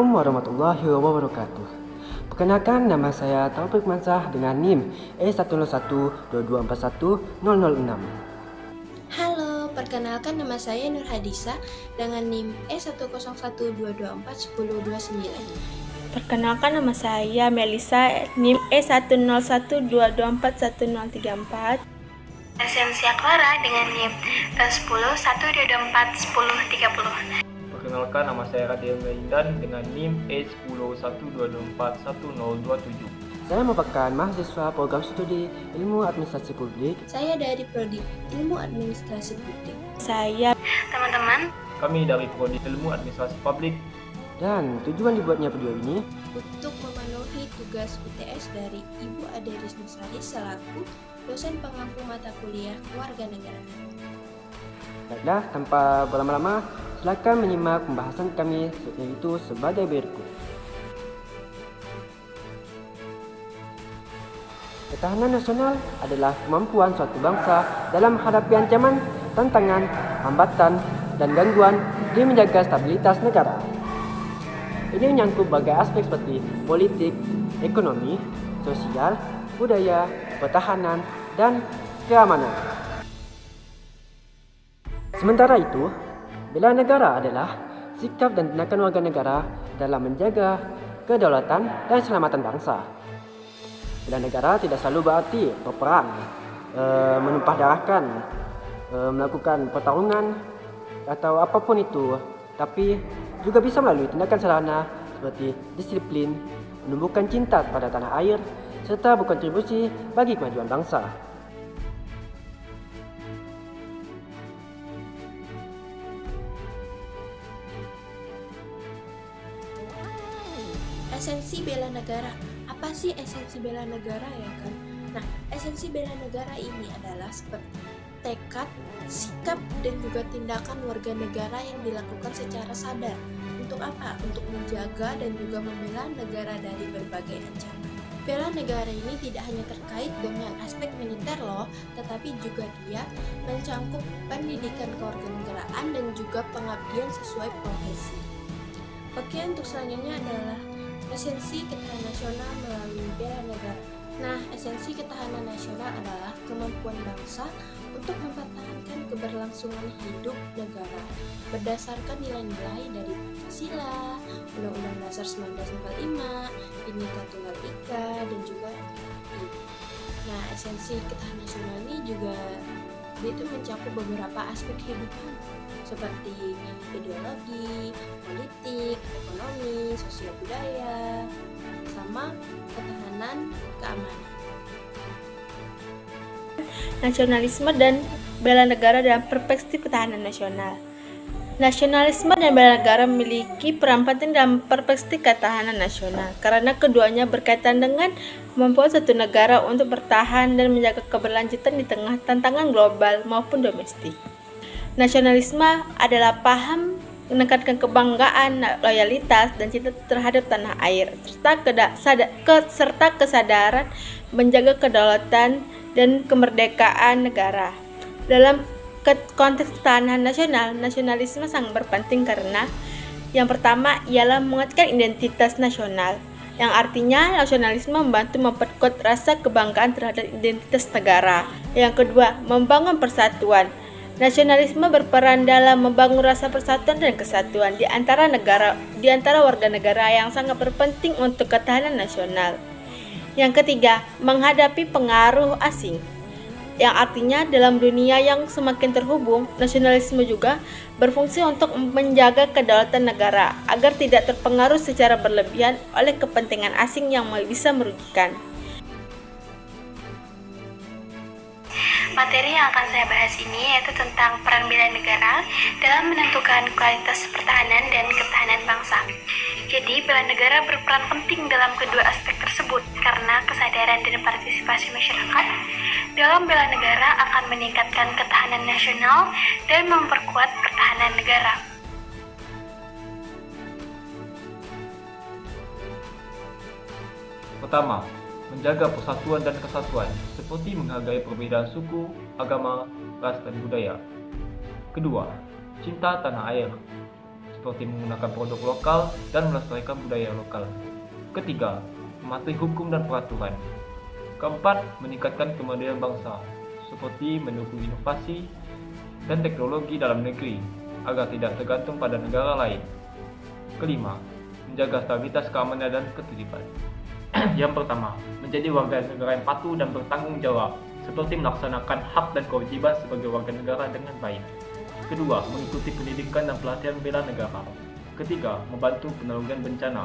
Assalamualaikum warahmatullahi wabarakatuh. Perkenalkan, nama saya Taufik Mansah dengan NIM E10122410006. Halo, perkenalkan nama saya Nur Hadisa dengan NIM E10122410029. Perkenalkan, nama saya Melisa, NIM E10122410034. Esensia Clara dengan NIM E1012241030. Perkenalkan, nama saya Radil Melindan dengan NIM E1012241027. Saya merupakan mahasiswa program studi Ilmu Administrasi Publik. Saya dari Prodi Ilmu Administrasi Publik. Saya Teman-teman, Kami dari Prodi Ilmu Administrasi Publik. Dan tujuan dibuatnya video ini Untuk memenuhi tugas UTS dari Ibu Ade Riznusari selaku dosen pengampu mata kuliah Kewarganegaraan. Baiklah, tanpa berlama-lama, silakan menyimak pembahasan kami, yaitu sebagai berikut. Ketahanan nasional adalah kemampuan suatu bangsa dalam menghadapi ancaman, tantangan, hambatan, dan gangguan demi menjaga stabilitas negara. Ini menyangkut berbagai aspek seperti politik, ekonomi, sosial, budaya, pertahanan, dan keamanan. Sementara itu, bela negara adalah sikap dan tindakan warga negara dalam menjaga kedaulatan dan keselamatan bangsa. Bela negara tidak selalu berarti berperang, menumpah darahkan, melakukan pertarungan atau apapun itu, tapi juga bisa melalui tindakan sederhana seperti disiplin, menumbuhkan cinta kepada tanah air, serta berkontribusi bagi kemajuan bangsa. Esensi bela negara. Apa sih esensi bela negara ya kan? Nah, esensi bela negara ini adalah seperti tekad, sikap, dan juga tindakan warga negara yang dilakukan secara sadar. Untuk apa? Untuk menjaga dan juga membela negara dari berbagai ancaman. Bela negara ini tidak hanya terkait dengan aspek militer loh, tetapi juga dia mencangkup pendidikan kewarganegaraan dan juga pengabdian sesuai profesi. Oke, untuk selanjutnya adalah esensi ketahanan nasional melalui bela negara. Nah, esensi ketahanan nasional adalah kemampuan bangsa untuk mempertahankan keberlangsungan hidup negara berdasarkan nilai-nilai dari Pancasila, Undang-Undang Dasar 1945, Bhinneka Tunggal Ika, dan juga NKRI. Nah, esensi ketahanan nasional ini juga itu mencakup beberapa aspek kehidupan seperti ideologi, politik, ekonomi, sosial budaya, sama ketahanan keamanan. nasionalisme dan bela negara dalam perspektif ketahanan nasional. Nasionalisme dan bela negara memiliki peran penting dalam perspektif ketahanan nasional karena keduanya berkaitan dengan kemampuan suatu negara untuk bertahan dan menjaga keberlanjutan di tengah tantangan global maupun domestik. Nasionalisme adalah paham menekankan kebanggaan, loyalitas, dan cinta terhadap tanah air, serta kesadaran menjaga kedaulatan dan kemerdekaan negara. Dalam konteks ketahanan nasional, nasionalisme sangat berpenting karena yang pertama ialah menguatkan identitas nasional, yang artinya nasionalisme membantu memperkuat rasa kebanggaan terhadap identitas negara. Yang kedua, membangun persatuan. Nasionalisme berperan dalam membangun rasa persatuan dan kesatuan di antara warga negara yang sangat berpenting untuk ketahanan nasional. Yang ketiga, menghadapi pengaruh asing, yang artinya dalam dunia yang semakin terhubung, nasionalisme juga berfungsi untuk menjaga kedaulatan negara agar tidak terpengaruh secara berlebihan oleh kepentingan asing yang bisa merugikan. materi yang akan saya bahas ini yaitu tentang peran bela negara dalam menentukan kualitas pertahanan dan ketahanan bangsa. Jadi, bela negara berperan penting dalam kedua aspek tersebut karena kesadaran dan partisipasi masyarakat dalam bela negara akan meningkatkan ketahanan nasional dan memperkuat pertahanan negara. Pertama, menjaga persatuan dan kesatuan, seperti menghargai perbedaan suku, agama, ras, dan budaya. Kedua, cinta tanah air. seperti menggunakan produk lokal dan melestarikan budaya lokal. Ketiga, mematuhi hukum dan peraturan. Keempat, meningkatkan kemandirian bangsa, seperti mendukung inovasi dan teknologi dalam negeri agar tidak tergantung pada negara lain. Kelima, menjaga stabilitas keamanan dan ketertiban. Yang pertama, menjadi warga negara yang patuh dan bertanggung jawab, seperti melaksanakan hak dan kewajiban sebagai warga negara dengan baik. Kedua, mengikuti pendidikan dan pelatihan bela negara. Ketiga, membantu penanggulangan bencana,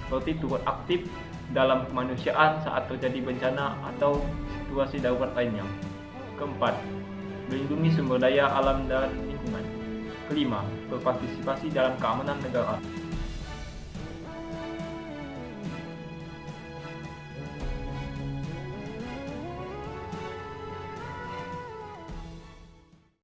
seperti turut aktif dalam kemanusiaan saat terjadi bencana atau situasi darurat lainnya. Keempat, melindungi sumber daya alam dan lingkungan. Kelima, berpartisipasi dalam keamanan negara.